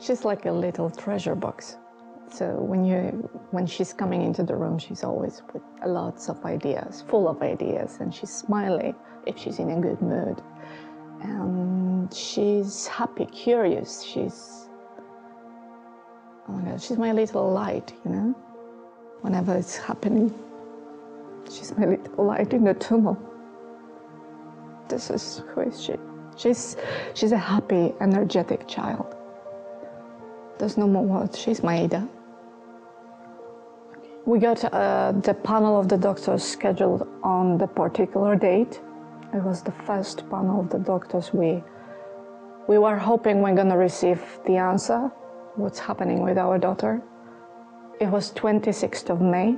She's like a little treasure box. So when she's coming into the room, she's always with lots of ideas, full of ideas, and she's smiling if she's in a good mood. And she's happy, curious. Oh my God, she's my little light, you know? Whenever it's happening, she's my little light in the tunnel. This is who is she? She's a happy, energetic child. There's no more words. She's my Ada. We got the panel of the doctors scheduled on the particular date. It was the first panel of the doctors. We were hoping we're gonna receive the answer, what's happening with our daughter. It was 26th of May,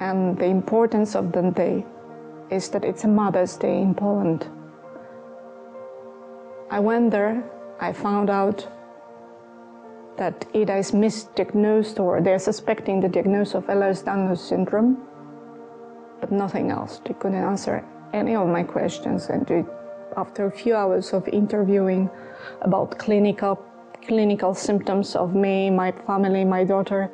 and the importance of the day is that it's a Mother's Day in Poland. I went there, I found out that Ida is misdiagnosed, or they're suspecting the diagnosis of Ehlers-Danlos syndrome, but nothing else. They couldn't answer any of my questions, and after a few hours of interviewing about clinical symptoms of me, my family, my daughter,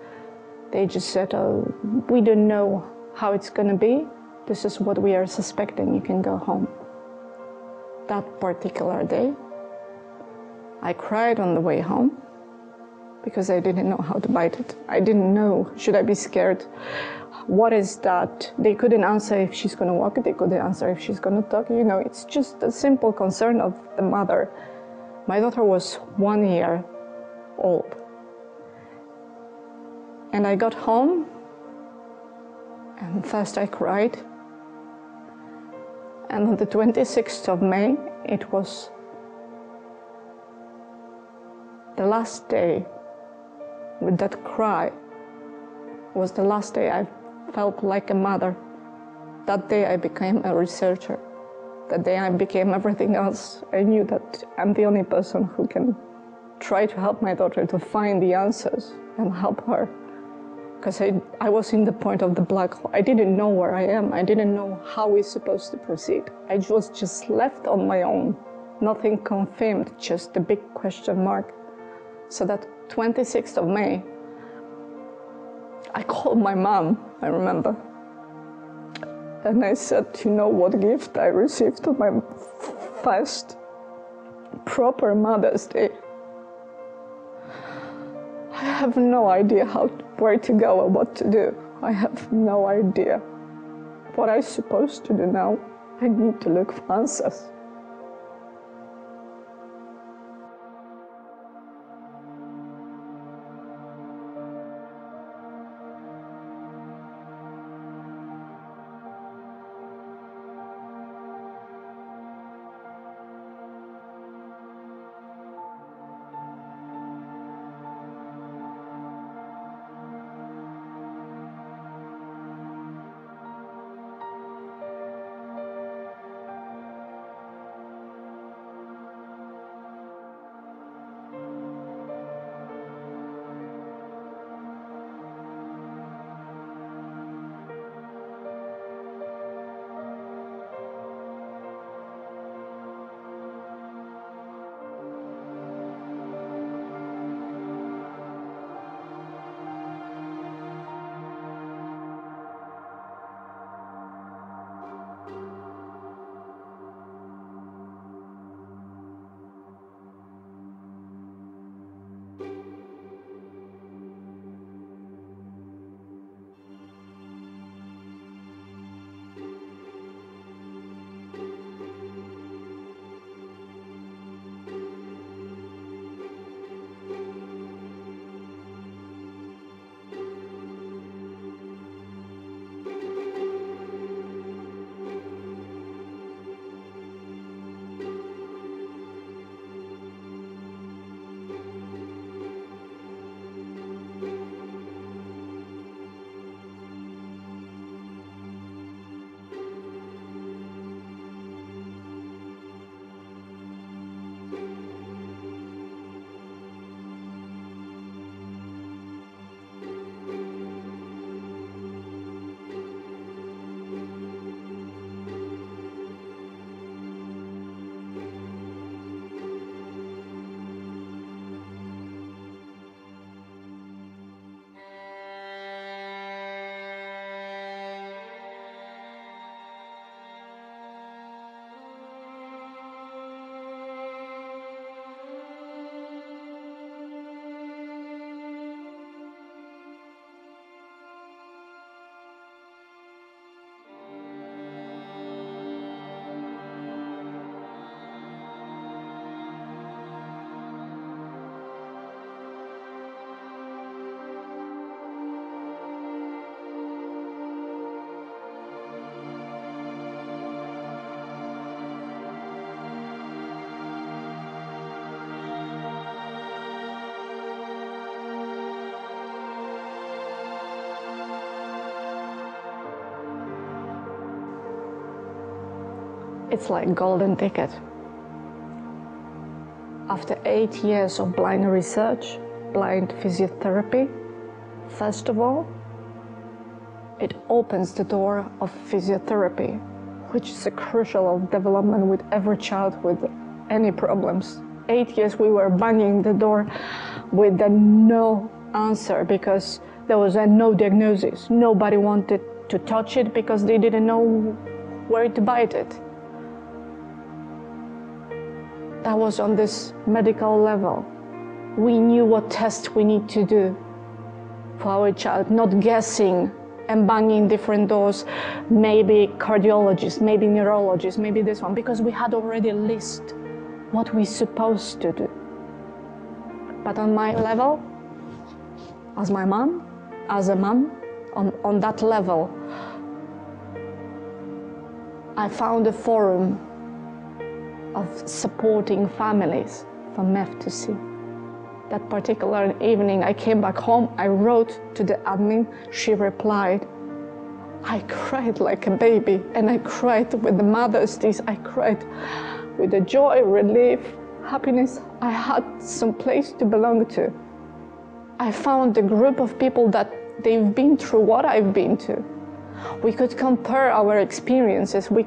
they just said, oh, we don't know how it's gonna be. This is what we are suspecting, you can go home. That particular day, I cried on the way home because I didn't know how to bite it. I didn't know, should I be scared? What is that? They couldn't answer if she's gonna walk, they couldn't answer if she's gonna talk. You know, it's just a simple concern of the mother. My daughter was 1 year old. And I got home, and first I cried. And on the 26th of May, it was the last day with that cry. Was the last day I felt like a mother. That day I became a researcher. That day I became everything else. I knew that I'm the only person who can try to help my daughter to find the answers and help her. Because I was in the point of the black hole. I didn't know where I am. I didn't know how we're supposed to proceed. I was just left on my own. Nothing confirmed, just a big question mark. So that 26th of May, I called my mom, I remember. And I said, you know what gift I received on my first proper Mother's Day? I have no idea where to go or what to do. I have no idea. What I'm supposed to do now, I need to look for answers. It's like golden ticket. After 8 years of blind research, blind physiotherapy, first of all, it opens the door of physiotherapy, which is a crucial development with every child with any problems. 8 years we were banging the door with a no answer because there was a no diagnosis. Nobody wanted to touch it because they didn't know where to bite it. That was on this medical level. We knew what test we need to do for our child, not guessing and banging different doors, maybe cardiologist, maybe neurologist, maybe this one, because we had already a list what we're supposed to do. But on my level, as my mom, as a mom, on that level, I found a forum of supporting families from F to C. That particular evening, I came back home, I wrote to the admin, she replied. I cried like a baby, and I cried with the mother's tears, I cried with the joy, relief, happiness. I had some place to belong to. I found a group of people that they've been through what I've been to. We could compare our experiences, we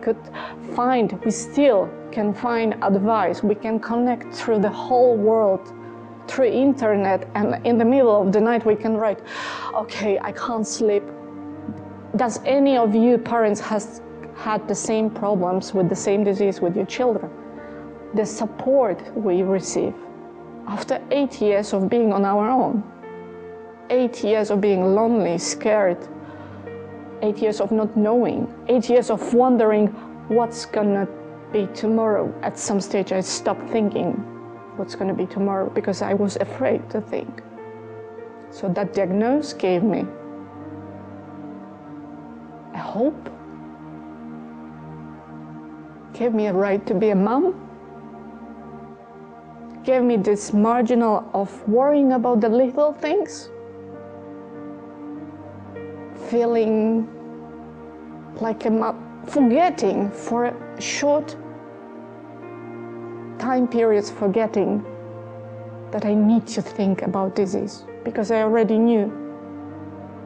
still can find advice, we can connect through the whole world, through internet, and in the middle of the night we can write, okay, I can't sleep. Does any of you parents has had the same problems with the same disease with your children? The support we receive after 8 years of being on our own, 8 years of being lonely, scared, 8 years of not knowing, 8 years of wondering what's gonna be tomorrow. At some stage I stopped thinking what's gonna be tomorrow because I was afraid to think. So that diagnosis gave me a hope, gave me a right to be a mom, gave me this marginal of worrying about the little things, feeling like forgetting for a short time periods, forgetting that I need to think about disease because I already knew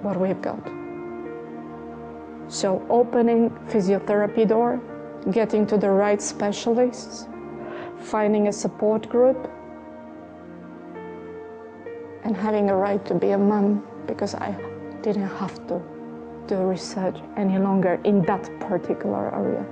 what we've got. So opening physiotherapy door, getting to the right specialists, finding a support group, and having a right to be a mom because I didn't have to do research any longer in that particular area.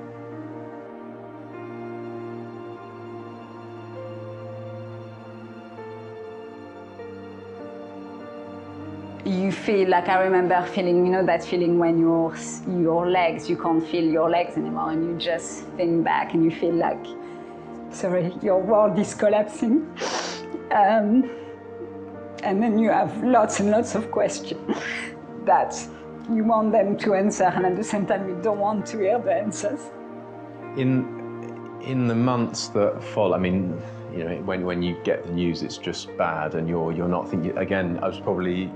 You feel like, I remember feeling, that feeling when your legs, you can't feel your legs anymore and you just think back and you feel like, sorry, your world is collapsing. And then you have lots and lots of questions that you want them to answer, and at the same time you don't want to hear the answers. In the months that follow, I mean, when you get the news, it's just bad, and you're not thinking. Again, I was probably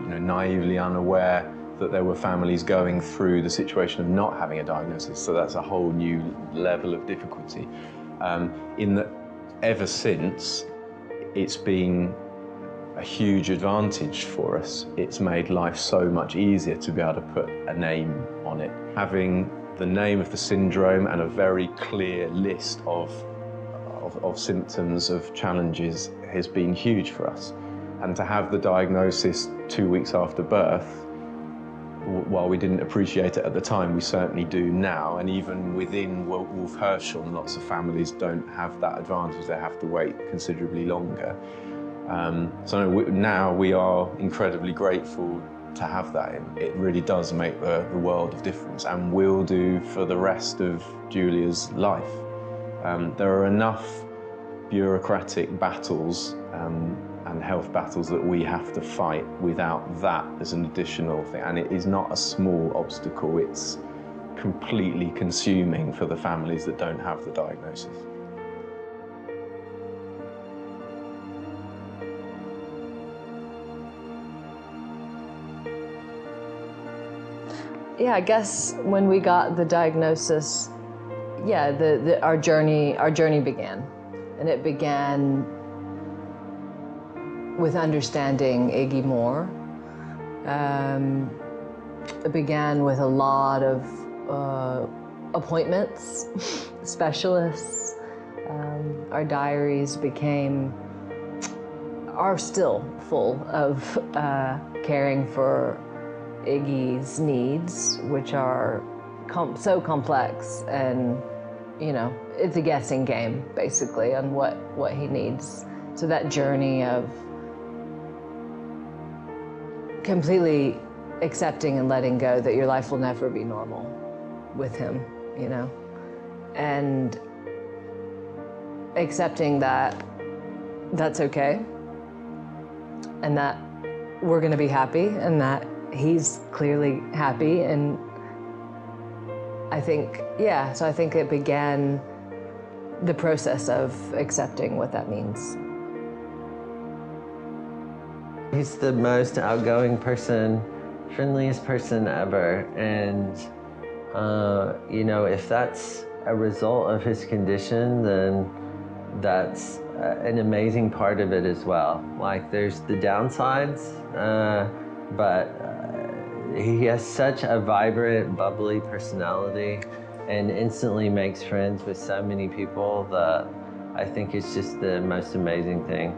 naively unaware that there were families going through the situation of not having a diagnosis. So that's a whole new level of difficulty. In that, ever since, it's been a huge advantage for us. It's made life so much easier to be able to put a name on it. Having the name of the syndrome and a very clear list of symptoms, of challenges, has been huge for us. And to have the diagnosis 2 weeks after birth, while we didn't appreciate it at the time, we certainly do now. And even within Wolf Herschel, lots of families don't have that advantage. They have to wait considerably longer. So now we are incredibly grateful to have that in. It really does make the world of difference, and will do for the rest of Julia's life. There are enough bureaucratic battles and health battles that we have to fight without that as an additional thing. And it is not a small obstacle, it's completely consuming for the families that don't have the diagnosis. Yeah, I guess when we got the diagnosis, yeah, our journey began, and it began with understanding Iggy more. It began with a lot of appointments, specialists. Our diaries are still full of caring for Iggy's needs, which are so complex, and it's a guessing game basically on what he needs. So that journey of completely accepting and letting go that your life will never be normal with him, and accepting that that's okay, and that we're going to be happy, and that he's clearly happy. And I think it began the process of accepting what that means. He's the most outgoing person, friendliest person ever, and if that's a result of his condition, then that's an amazing part of it as well. Like, there's the downsides, but he has such a vibrant, bubbly personality and instantly makes friends with so many people that I think it's just the most amazing thing.